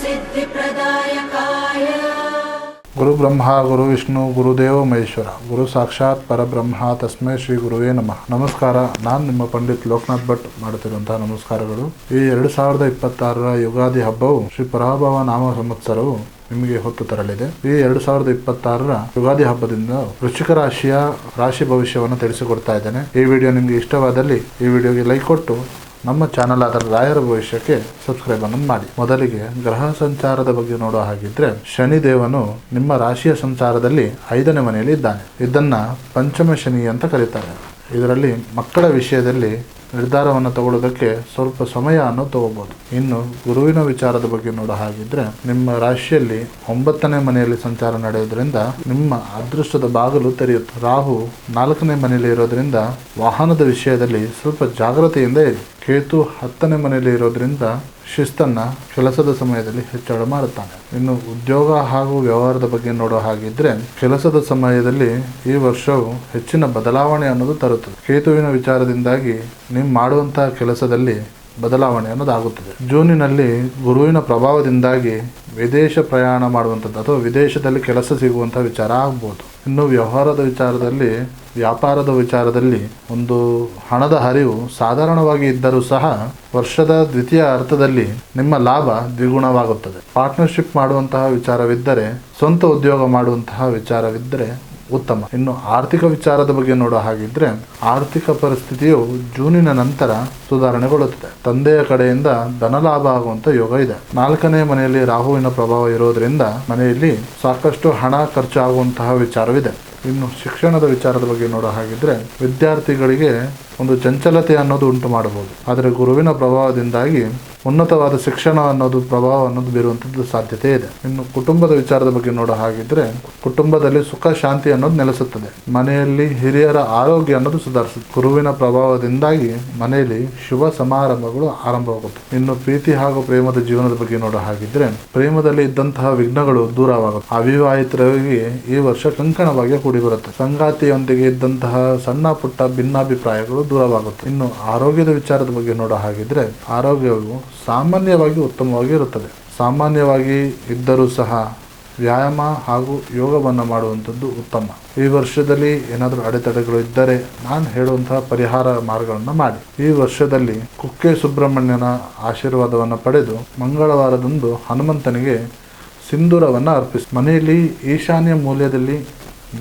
सिद्धिप्रदायकाय गुरु ब्रह्मा गुरु विष्णु गुरुदेव महेश्वर गुरु साक्षाತ್ ಪರಬ್ರಹ್ಮ ತಸ್ಮೈ ಶ್ರೀ ಗುರುವೇ ನಮಃ. ನಮಸ್ಕಾರ. ನಾನು ನಿಮ್ಮ ಪಂಡಿತ್ ಲೋಕನಾಥ್ ಭಟ್ ಮಾಡುತ್ತಿರುವಂತಹ ನಮಸ್ಕಾರಗಳು. ಈ 2026ರ ಯುಗಾದಿ ಹಬ್ಬವು ಶ್ರೀ ಪರಾಭವ ನಾಮ ಸಂವತ್ಸರವು ನಿಮಗೆ ಹೊತ್ತು ತರಲಿದೆ. ಈ 2026ರ ಯುಗಾದಿ ಹಬ್ಬದಿಂದ ವೃಶ್ಚಿಕ ರಾಶಿಯ ರಾಶಿ ಭವಿಷ್ಯವನ್ನು ತಿಳಿಸಿಕೊಡ್ತಾ ಇದ್ದೇನೆ. ಈ ವಿಡಿಯೋ ನಿಮಗೆ ಇಷ್ಟವಾದಲ್ಲಿ ಈ ವಿಡಿಯೋಗೆ ಲೈಕ್ ಕೊಟ್ಟು ನಮ್ಮ ಚಾನಲ್ ಆದ ರಾಯರ ಭವಿಷ್ಯಕ್ಕೆ ಸಬ್ಸ್ಕ್ರೈಬ್ ಅನ್ನು ಮಾಡಿ. ಮೊದಲಿಗೆ ಗ್ರಹ ಸಂಚಾರದ ಬಗ್ಗೆ ನೋಡೋ ಹಾಗಿದ್ರೆ, ಶನಿದೇವನು ನಿಮ್ಮ ರಾಶಿಯ ಸಂಚಾರದಲ್ಲಿ 5ನೇ ಮನೆಯಲ್ಲಿ ಇದ್ದಾನೆ. ಇದನ್ನ ಪಂಚಮ ಶನಿ ಅಂತ ಕರೀತಾರೆ. ಇದರಲ್ಲಿ ಮಕ್ಕಳ ವಿಷಯದಲ್ಲಿ ನಿರ್ಧಾರವನ್ನು ತಗೊಳ್ಳೋದಕ್ಕೆ ಸ್ವಲ್ಪ ಸಮಯ ಅನ್ನೋ ತಗೋಬಹುದು. ಇನ್ನು ಗುರುವಿನ ವಿಚಾರದ ಬಗ್ಗೆ ನೋಡೋ ಹಾಗಿದ್ರೆ, ನಿಮ್ಮ ರಾಶಿಯಲ್ಲಿ 9ನೇ ಮನೆಯಲ್ಲಿ ಸಂಚಾರ ನಡೆಯೋದ್ರಿಂದ ನಿಮ್ಮ ಅದೃಷ್ಟದ ಬಾಗಿಲು ತೆರೆಯುತ್ತೆ. ರಾಹು 4ನೇ ಮನೆಯಲ್ಲಿ ಇರೋದ್ರಿಂದ ವಾಹನದ ವಿಷಯದಲ್ಲಿ ಸ್ವಲ್ಪ ಜಾಗ್ರತೆಯಿಂದ ಇರಿ. ಕೇತು 10ನೇ ಮನೆಯಲ್ಲಿ ಇರೋದ್ರಿಂದ ಶಿಸ್ತನ್ನ ಕೆಲಸದ ಸಮಯದಲ್ಲಿ ಹೆಚ್ಚಳ ಮಾಡುತ್ತಾನೆ. ಇನ್ನು ಉದ್ಯೋಗ ಹಾಗೂ ವ್ಯವಹಾರದ ಬಗ್ಗೆ ನೋಡೋ ಹಾಗಿದ್ರೆ, ಕೆಲಸದ ಸಮಯದಲ್ಲಿ ಈ ವರ್ಷವು ಹೆಚ್ಚಿನ ಬದಲಾವಣೆ ಅನ್ನೋದು ತರುತ್ತದೆ. ಕೇತುವಿನ ವಿಚಾರದಿಂದಾಗಿ ನೀವು ಮಾಡುವಂತಹ ಕೆಲಸದಲ್ಲಿ ಬದಲಾವಣೆ ಅನ್ನೋದಾಗುತ್ತದೆ. ಜೂನಿನಲ್ಲಿ ಗುರುವಿನ ಪ್ರಭಾವದಿಂದಾಗಿ ವಿದೇಶ ಪ್ರಯಾಣ ಮಾಡುವಂಥದ್ದು ಅಥವಾ ವಿದೇಶದಲ್ಲಿ ಕೆಲಸ ಸಿಗುವಂಥ ವಿಚಾರ ಆಗ್ಬೋದು. ಇನ್ನು ವ್ಯವಹಾರದ ವಿಚಾರದಲ್ಲಿ, ವ್ಯಾಪಾರದ ವಿಚಾರದಲ್ಲಿ ಒಂದು ಹಣದ ಹರಿವು ಸಾಧಾರಣವಾಗಿ ಇದ್ದರೂ ಸಹ ವರ್ಷದ ದ್ವಿತೀಯ ಅರ್ಥದಲ್ಲಿ ನಿಮ್ಮ ಲಾಭ ದ್ವಿಗುಣವಾಗುತ್ತದೆ. ಪಾರ್ಟ್ನರ್ಶಿಪ್ ಮಾಡುವಂತಹ ವಿಚಾರವಿದ್ದರೆ, ಸ್ವಂತ ಉದ್ಯೋಗ ಮಾಡುವಂತಹ ವಿಚಾರವಿದ್ದರೆ ಉತ್ತಮ. ಇನ್ನು ಆರ್ಥಿಕ ವಿಚಾರದ ಬಗ್ಗೆ ನೋಡೋ ಹಾಗಿದ್ರೆ, ಆರ್ಥಿಕ ಪರಿಸ್ಥಿತಿಯು ಜೂನಿನ ನಂತರ ಸುಧಾರಣೆಗೊಳ್ಳುತ್ತದೆ. ತಂದೆಯ ಕಡೆಯಿಂದ ಧನಲಾಭ ಆಗುವಂತ ಯೋಗ ಇದೆ. 4ನೇ ಮನೆಯಲ್ಲಿ ರಾಹುವಿನ ಪ್ರಭಾವ ಇರೋದ್ರಿಂದ ಮನೆಯಲ್ಲಿ ಸಾಕಷ್ಟು ಹಣ ಖರ್ಚು ಆಗುವಂತಹ ವಿಚಾರವಿದೆ. ಇನ್ನು ಶಿಕ್ಷಣದ ವಿಚಾರದ ಬಗ್ಗೆ ನೋಡೋ ಹಾಗಿದ್ರೆ, ವಿದ್ಯಾರ್ಥಿಗಳಿಗೆ ಒಂದು ಚಂಚಲತೆ ಅನ್ನೋದು ಉಂಟು ಮಾಡಬಹುದು. ಆದರೆ ಗುರುವಿನ ಪ್ರಭಾವದಿಂದಾಗಿ ಉನ್ನತವಾದ ಶಿಕ್ಷಣ ಅನ್ನೋದು ಪ್ರಭಾವ ಅನ್ನೋದು ಬೀರುವಂಥದ್ದು ಸಾಧ್ಯತೆ ಇದೆ. ಇನ್ನು ಕುಟುಂಬದ ವಿಚಾರದ ಬಗ್ಗೆ ನೋಡೋ ಹಾಗಿದ್ರೆ, ಕುಟುಂಬದಲ್ಲಿ ಸುಖ ಶಾಂತಿ ಅನ್ನೋದು ನೆಲೆಸುತ್ತದೆ. ಮನೆಯಲ್ಲಿ ಹಿರಿಯರ ಆರೋಗ್ಯ ಅನ್ನೋದು ಸುಧಾರಿಸುತ್ತೆ. ಗುರುವಿನ ಪ್ರಭಾವದಿಂದಾಗಿ ಮನೆಯಲ್ಲಿ ಶುಭ ಸಮಾರಂಭಗಳು ಆರಂಭವಾಗುತ್ತದೆ. ಇನ್ನು ಪ್ರೀತಿ ಹಾಗೂ ಪ್ರೇಮದ ಜೀವನದ ಬಗ್ಗೆ ನೋಡೋ ಹಾಗಿದ್ರೆ, ಪ್ರೇಮದಲ್ಲಿ ಇದ್ದಂತಹ ವಿಘ್ನಗಳು ದೂರವಾಗುತ್ತೆ. ಅವಿವಾಹಿತರಿಗೆ ಈ ವರ್ಷ ಕಂಕಣವಾಗಿ ಕೂಡಿಬರುತ್ತೆ. ಸಂಗಾತಿಯೊಂದಿಗೆ ಇದ್ದಂತಹ ಸಣ್ಣ ಪುಟ್ಟ ಭಿನ್ನಾಭಿಪ್ರಾಯಗಳು ದೂರವಾಗುತ್ತೆ. ಇನ್ನು ಆರೋಗ್ಯದ ವಿಚಾರದ ಬಗ್ಗೆ ನೋಡೋ ಹಾಗಿದ್ರೆ, ಆರೋಗ್ಯವು ಸಾಮಾನ್ಯವಾಗಿ ಉತ್ತಮವಾಗಿ ಇರುತ್ತದೆ. ಸಾಮಾನ್ಯವಾಗಿ ಇದ್ದರೂ ಸಹ ವ್ಯಾಯಾಮ ಹಾಗೂ ಯೋಗವನ್ನು ಮಾಡುವಂಥದ್ದು ಉತ್ತಮ. ಈ ವರ್ಷದಲ್ಲಿ ಏನಾದರೂ ಅಡೆತಡೆಗಳು ಇದ್ದರೆ ನಾನು ಹೇಳುವಂತಹ ಪರಿಹಾರ ಮಾರ್ಗಗಳನ್ನು ಮಾಡಿ. ಈ ವರ್ಷದಲ್ಲಿ ಕುಕ್ಕೆ ಸುಬ್ರಹ್ಮಣ್ಯನ ಆಶೀರ್ವಾದವನ್ನು ಪಡೆದು ಮಂಗಳವಾರದಂದು ಹನುಮಂತನಿಗೆ ಸಿಂಧೂರವನ್ನು ಅರ್ಪಿಸಿ. ಮನೆಯಲ್ಲಿ ಈಶಾನ್ಯ ಮೂಲೆಯಲ್ಲಿ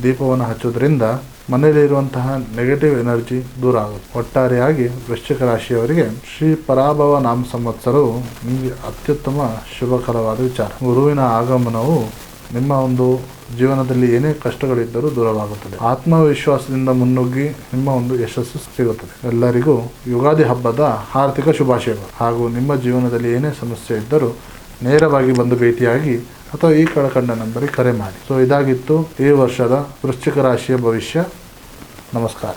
ದೀಪವನ್ನು ಹಚ್ಚೋದ್ರಿಂದ ಮನೆಯಲ್ಲಿರುವಂತಹ ನೆಗೆಟಿವ್ ಎನರ್ಜಿ ದೂರ ಆಗುತ್ತೆ. ಒಟ್ಟಾರೆಯಾಗಿ ವೃಶ್ಚಿಕ ರಾಶಿಯವರಿಗೆ ಶ್ರೀ ಪರಾಭವ ನಾಮ ಸಂವತ್ಸರವು ನಿಮಗೆ ಅತ್ಯುತ್ತಮ ಶುಭಕರವಾದ ವಿಚಾರ. ಗುರುವಿನ ಆಗಮನವು ನಿಮ್ಮ ಒಂದು ಜೀವನದಲ್ಲಿ ಏನೇ ಕಷ್ಟಗಳಿದ್ದರೂ ದೂರವಾಗುತ್ತದೆ. ಆತ್ಮವಿಶ್ವಾಸದಿಂದ ಮುನ್ನುಗ್ಗಿ ನಿಮ್ಮ ಒಂದು ಯಶಸ್ಸು ಸಿಗುತ್ತದೆ. ಎಲ್ಲರಿಗೂ ಯುಗಾದಿ ಹಬ್ಬದ ಹಾರ್ದಿಕ ಶುಭಾಶಯಗಳು. ಹಾಗೂ ನಿಮ್ಮ ಜೀವನದಲ್ಲಿ ಏನೇ ಸಮಸ್ಯೆ ಇದ್ದರೂ ನೇರವಾಗಿ ಬಂದು ಭೇಟಿಯಾಗಿ ಅಥವಾ ಈ ಕೆಳಕಂಡ ನಂಬರಿಗೆ ಕರೆ ಮಾಡಿ. ಸೊ ಇದಾಗಿತ್ತು ಈ ವರ್ಷದ ವೃಶ್ಚಿಕ ರಾಶಿಯ ಭವಿಷ್ಯ. ನಮಸ್ಕಾರ.